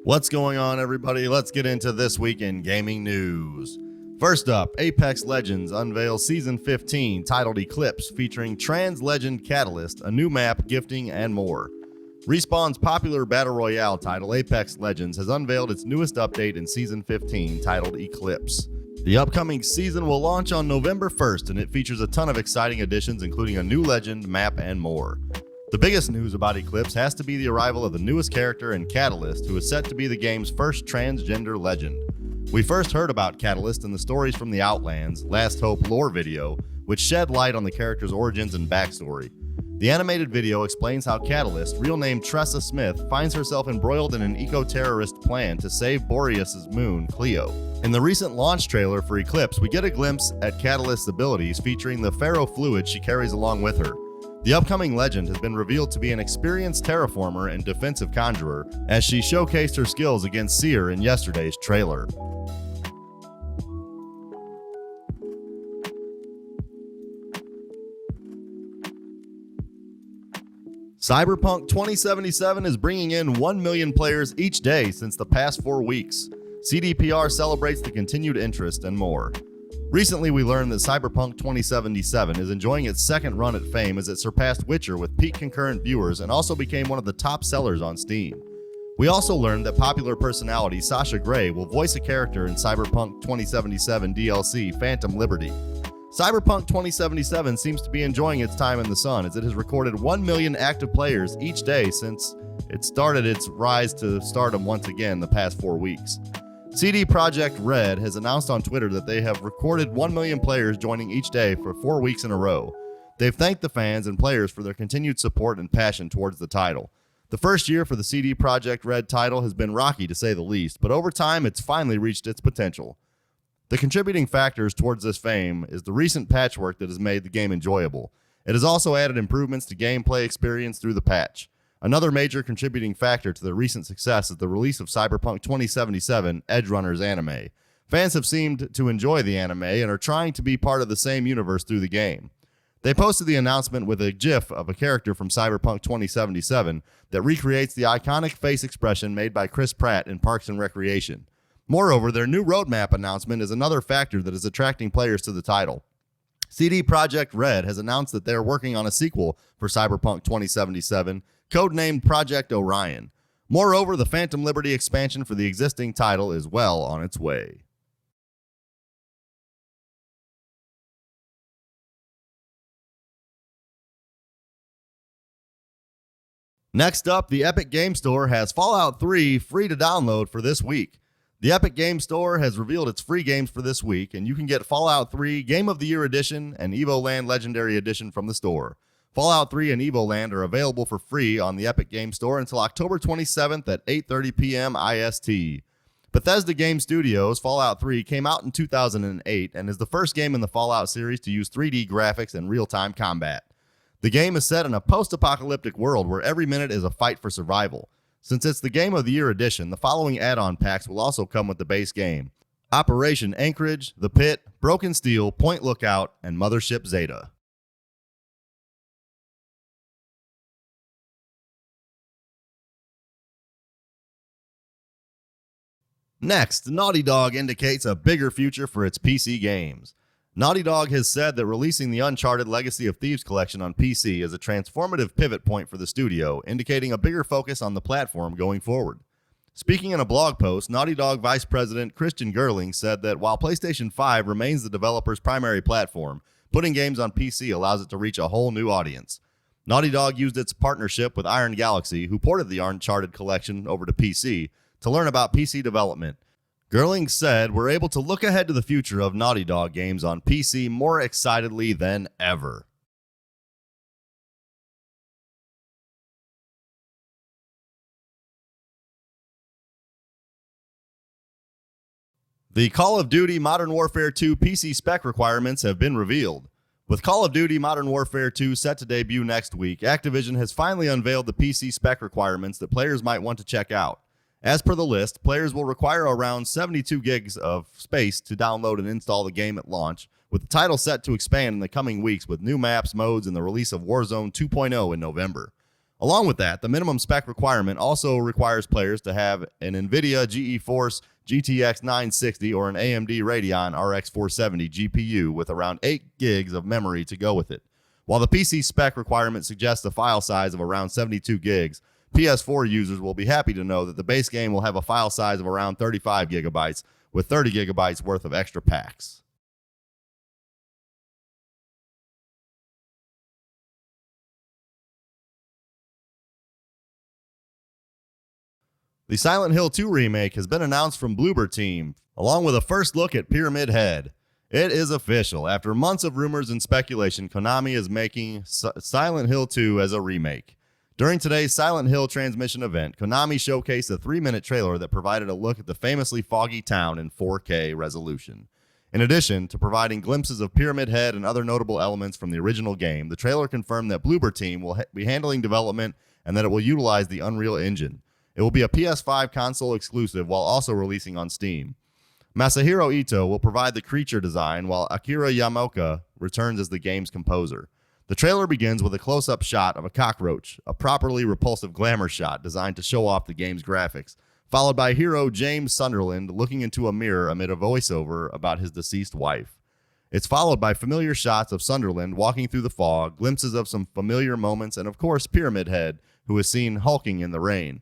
What's going on, everybody? Let's get into this week in gaming news. First up, Apex Legends unveils Season 15 titled Eclipse, featuring trans legend Catalyst, a new map, gifting, and more. Respawn's popular Battle Royale title, Apex Legends, has unveiled its newest update in Season 15 titled Eclipse. The upcoming season will launch on November 1st, and it features a ton of exciting additions, including a new legend, map, and more. The biggest news about Eclipse has to be the arrival of the newest character in Catalyst, who is set to be the game's first transgender legend. We first heard about Catalyst in the Stories from the Outlands, Last Hope lore video, which shed light on the character's origins and backstory. The animated video explains how Catalyst, real name Tressa Smith, finds herself embroiled in an eco-terrorist plan to save Boreas's moon, Cleo. In the recent launch trailer for Eclipse, we get a glimpse at Catalyst's abilities, featuring the ferrofluid she carries along with her. The upcoming legend has been revealed to be an experienced terraformer and defensive conjurer, as she showcased her skills against Seer in yesterday's trailer. Cyberpunk 2077 is bringing in 1 million players each day since the past 4 weeks. CDPR celebrates the continued interest and more. Recently, we learned that Cyberpunk 2077 is enjoying its second run at fame as it surpassed Witcher with peak concurrent viewers and also became one of the top sellers on Steam. We also learned that popular personality Sasha Grey will voice a character in Cyberpunk 2077 DLC Phantom Liberty. Cyberpunk 2077 seems to be enjoying its time in the sun, as it has recorded 1 million active players each day since it started its rise to stardom once again the past 4 weeks. CD Projekt Red has announced on Twitter that they have recorded 1 million players joining each day for 4 weeks in a row. They've thanked the fans and players for their continued support and passion towards the title. The first year for the CD Projekt Red title has been rocky to say the least, but over time it's finally reached its potential. The contributing factors towards this fame is the recent patchwork that has made the game enjoyable. It has also added improvements to gameplay experience through the patch. Another major contributing factor to the recent success is the release of Cyberpunk 2077 Edgerunners anime. Fans have seemed to enjoy the anime and are trying to be part of the same universe through the game. They posted the announcement with a GIF of a character from Cyberpunk 2077 that recreates the iconic face expression made by Chris Pratt in Parks and Recreation. Moreover, their new roadmap announcement is another factor that is attracting players to the title. CD Projekt Red has announced that they are working on a sequel for Cyberpunk 2077, codenamed Project Orion. Moreover, the Phantom Liberty expansion for the existing title is well on its way. Next up, the Epic Game Store has Fallout 3 free to download for this week. The Epic Game Store has revealed its free games for this week, and you can get Fallout 3 Game of the Year Edition and Evoland Legendary Edition from the store. Fallout 3 and Evoland are available for free on the Epic Game Store until October 27th at 8:30 p.m. IST. Bethesda Game Studios' Fallout 3 came out in 2008 and is the first game in the Fallout series to use 3D graphics and real-time combat. The game is set in a post-apocalyptic world where every minute is a fight for survival. Since it's the Game of the Year edition, the following add-on packs will also come with the base game: Operation Anchorage, The Pit, Broken Steel, Point Lookout, and Mothership Zeta. Next, Naughty Dog indicates a bigger future for its PC games. Naughty Dog has said that releasing the Uncharted Legacy of Thieves collection on PC is a transformative pivot point for the studio, indicating a bigger focus on the platform going forward. Speaking in a blog post, Naughty Dog Vice President Christian Gerling said that while PlayStation 5 remains the developer's primary platform, putting games on PC allows it to reach a whole new audience. Naughty Dog used its partnership with Iron Galaxy, who ported the Uncharted collection over to PC, to learn about PC development. Gerling said, "We're able to look ahead to the future of Naughty Dog games on PC more excitedly than ever." The Call of Duty Modern Warfare 2 PC spec requirements have been revealed. With Call of Duty Modern Warfare 2 set to debut next week, Activision has finally unveiled the PC spec requirements that players might want to check out. As per the list, players will require around 72 gigs of space to download and install the game at launch, with the title set to expand in the coming weeks with new maps, modes, and the release of Warzone 2.0 in November. Along with that, the minimum spec requirement also requires players to have an NVIDIA GeForce GTX 960 or an AMD Radeon RX 470 GPU with around 8 gigs of memory to go with it. While the PC spec requirement suggests a file size of around 72 gigs, PS4 users will be happy to know that the base game will have a file size of around 35 gigabytes with 30 gigabytes worth of extra packs. The Silent Hill 2 remake has been announced from Bloober Team, along with a first look at Pyramid Head. It is official. After months of rumors and speculation, Konami is making Silent Hill 2 as a remake. During today's Silent Hill transmission event, Konami showcased a 3-minute trailer that provided a look at the famously foggy town in 4K resolution. In addition to providing glimpses of Pyramid Head and other notable elements from the original game, the trailer confirmed that Bloober Team will be handling development and that it will utilize the Unreal Engine. It will be a PS5 console exclusive while also releasing on Steam. Masahiro Ito will provide the creature design while Akira Yamaoka returns as the game's composer. The trailer begins with a close-up shot of a cockroach, a properly repulsive glamour shot designed to show off the game's graphics, followed by hero James Sunderland looking into a mirror amid a voiceover about his deceased wife. It's followed by familiar shots of Sunderland walking through the fog, glimpses of some familiar moments, and of course Pyramid Head, who is seen hulking in the rain.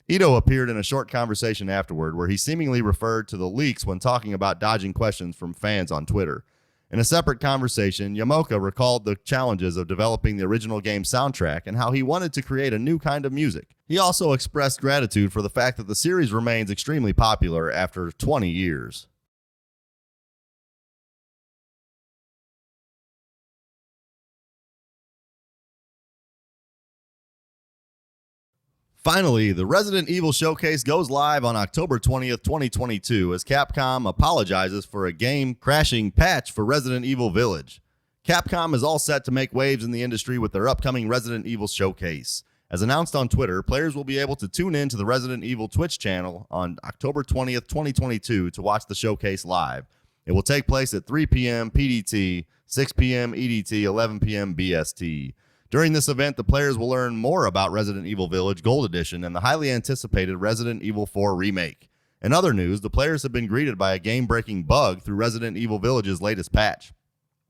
Ito appeared in a short conversation afterward where he seemingly referred to the leaks when talking about dodging questions from fans on Twitter. In a separate conversation, Yamaoka recalled the challenges of developing the original game's soundtrack and how he wanted to create a new kind of music. He also expressed gratitude for the fact that the series remains extremely popular after 20 years. Finally, the Resident Evil Showcase goes live on October 20th, 2022 as Capcom apologizes for a game-crashing patch for Resident Evil Village. Capcom is all set to make waves in the industry with their upcoming Resident Evil Showcase. As announced on Twitter, players will be able to tune in to the Resident Evil Twitch channel on October 20th, 2022 to watch the showcase live. It will take place at 3 p.m. PDT, 6 p.m. EDT, 11 p.m. BST. During this event, the players will learn more about Resident Evil Village Gold Edition and the highly anticipated Resident Evil 4 Remake. In other news, the players have been greeted by a game-breaking bug through Resident Evil Village's latest patch.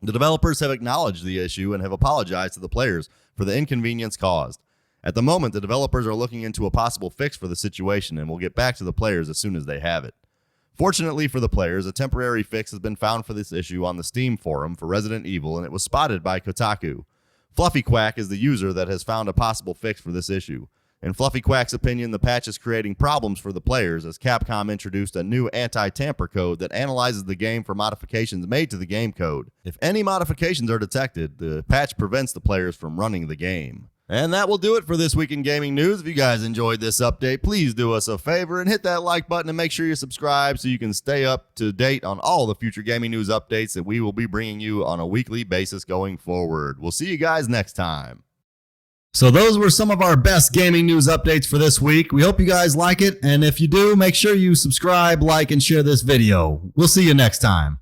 The developers have acknowledged the issue and have apologized to the players for the inconvenience caused. At the moment, the developers are looking into a possible fix for the situation and will get back to the players as soon as they have it. Fortunately for the players, a temporary fix has been found for this issue on the Steam forum for Resident Evil, and it was spotted by Kotaku. Fluffy Quack is the user that has found a possible fix for this issue. In Fluffy Quack's opinion, the patch is creating problems for the players as Capcom introduced a new anti-tamper code that analyzes the game for modifications made to the game code. If any modifications are detected, the patch prevents the players from running the game. And that will do it for this week in gaming news. If you guys enjoyed this update, please do us a favor and hit that like button and make sure you subscribe so you can stay up to date on all the future gaming news updates that we will be bringing you on a weekly basis going forward. We'll see you guys next time. So those were some of our best gaming news updates for this week. We hope you guys like it, and if you do, make sure you subscribe, like, and share this video. We'll see you next time.